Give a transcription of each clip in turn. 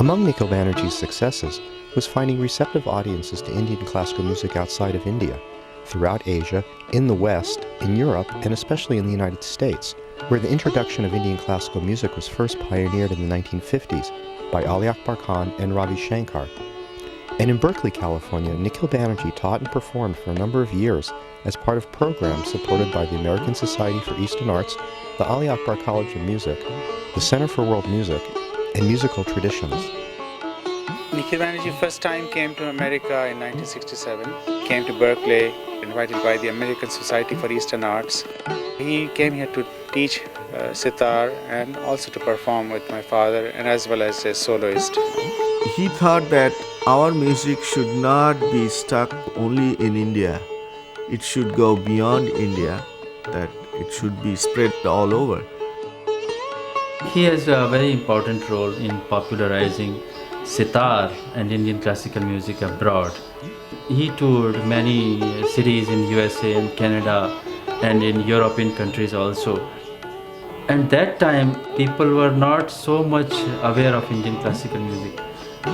Among Nikhil Banerjee's successes was finding receptive audiences to Indian classical music outside of India, throughout Asia, in the West, in Europe, and especially in the United States, where the introduction of Indian classical music was first pioneered in the 1950s by Ali Akbar Khan and Ravi Shankar. And in Berkeley, California, Nikhil Banerjee taught and performed for a number of years as part of programs supported by the American Society for Eastern Arts, the Ali Akbar College of Music, the Center for World Music, and Musical Traditions. Nikhil Banerjee first time came to America in 1967, came to Berkeley, invited by the American Society for Eastern Arts. He came here to teach sitar and also to perform with my father and as well as a soloist. He thought that our music should not be stuck only in India. It should go beyond India, that it should be spread all over. He has a very important role in popularizing sitar and Indian classical music abroad. He toured many cities in USA and Canada and in European countries also. And that time people were not so much aware of Indian classical music.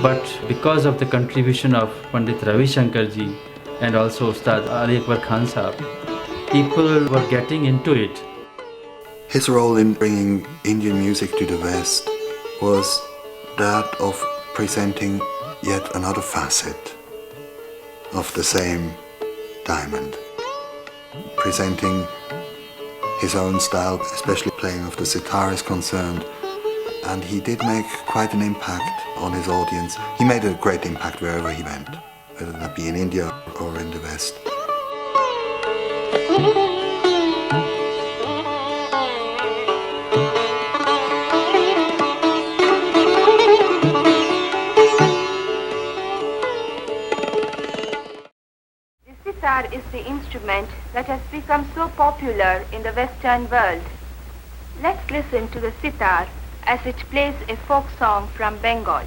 But because of the contribution of Pandit Ravi Shankar ji and also Ustad Ali Akbar Khan Sahab, people were getting into it. His role in bringing Indian music to the West was that of presenting yet another facet of the same diamond. Presenting his own style, especially playing of the sitar is concerned, and he did make quite an impact on his audience. He made a great impact wherever he went, whether that be in India or in the West. The sitar is the instrument that has become so popular in the Western world. Let's listen to the sitar as it plays a folk song from Bengal.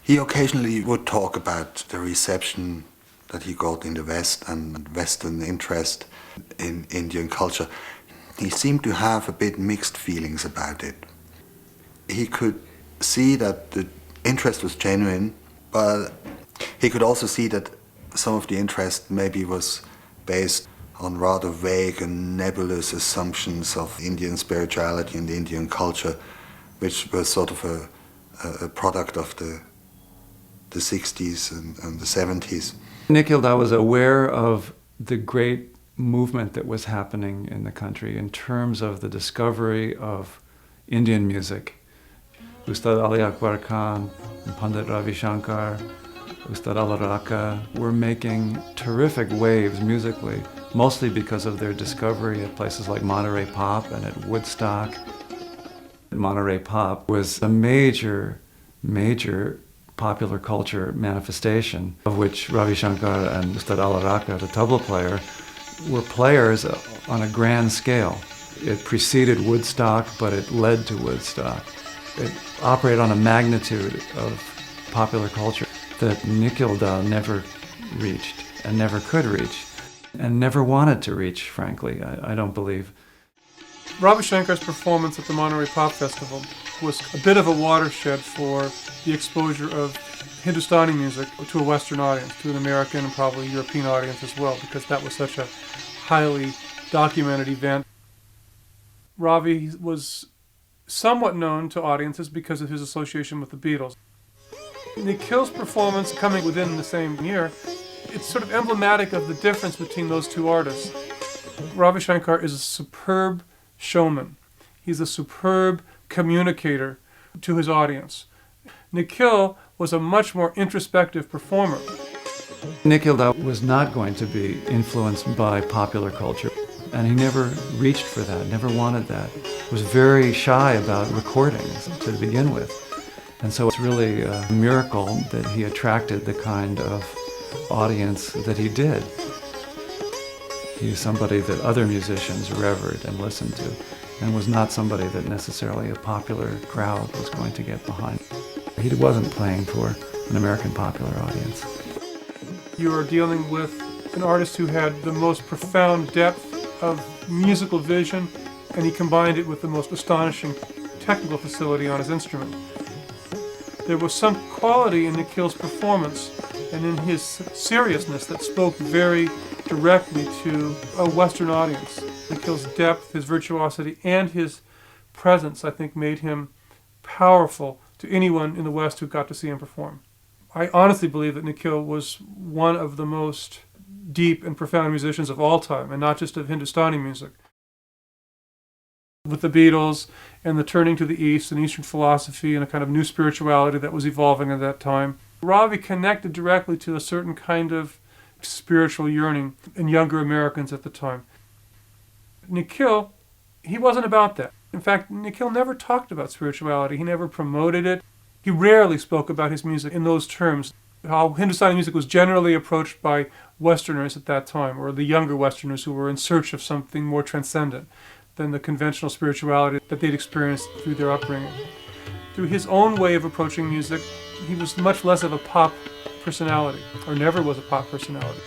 He occasionally would talk about the reception that he got in the West and Western interest in Indian culture. He seemed to have a bit mixed feelings about it. He could see that the interest was genuine, but he could also see that some of the interest maybe was based on rather vague and nebulous assumptions of Indian spirituality and Indian culture, which was sort of a product of the 60s and the 70s. Nikhil was aware of the great movement that was happening in the country in terms of the discovery of Indian music. Ustad Ali Akbar Khan and Pandit Ravi Shankar, Ustad Al-Raka were making terrific waves musically, mostly because of their discovery at places like Monterey Pop and at Woodstock. Monterey Pop was a major popular culture manifestation, of which Ravi Shankar and Ustad Al-Raka, the tabla player, were players on a grand scale. It preceded Woodstock, but it led to Woodstock. It operated on a magnitude of popular culture that Nikhil never reached and never could reach and never wanted to reach, frankly, I don't believe. Ravi Shankar's performance at the Monterey Pop Festival was a bit of a watershed for the exposure of Hindustani music to a Western audience, to an American and probably European audience as well, because that was such a highly documented event. Ravi was somewhat known to audiences because of his association with the Beatles. Nikhil's performance coming within the same year, it's sort of emblematic of the difference between those two artists. Ravi Shankar is a superb showman. He's a superb communicator to his audience. Nikhil was a much more introspective performer. Nikhil was not going to be influenced by popular culture, and he never reached for that, never wanted that. He was very shy about recordings to begin with. And so it's really a miracle that he attracted the kind of audience that he did. He was somebody that other musicians revered and listened to, and was not somebody that necessarily a popular crowd was going to get behind. He wasn't playing for an American popular audience. You are dealing with an artist who had the most profound depth of musical vision, and he combined it with the most astonishing technical facility on his instrument. There was some quality in Nikhil's performance and in his seriousness that spoke very directly to a Western audience. Nikhil's depth, his virtuosity, and his presence, I think, made him powerful to anyone in the West who got to see him perform. I honestly believe that Nikhil was one of the most deep and profound musicians of all time, and not just of Hindustani music. With the Beatles and the turning to the East and Eastern philosophy and a kind of new spirituality that was evolving at that time, Ravi connected directly to a certain kind of spiritual yearning in younger Americans at the time. Nikhil, he wasn't about that. In fact, Nikhil never talked about spirituality. He never promoted it. He rarely spoke about his music in those terms. How Hindustani music was generally approached by Westerners at that time, or the younger Westerners who were in search of something more transcendent than the conventional spirituality that they'd experienced through their upbringing. Through his own way of approaching music, he was much less of a pop personality, or never was a pop personality.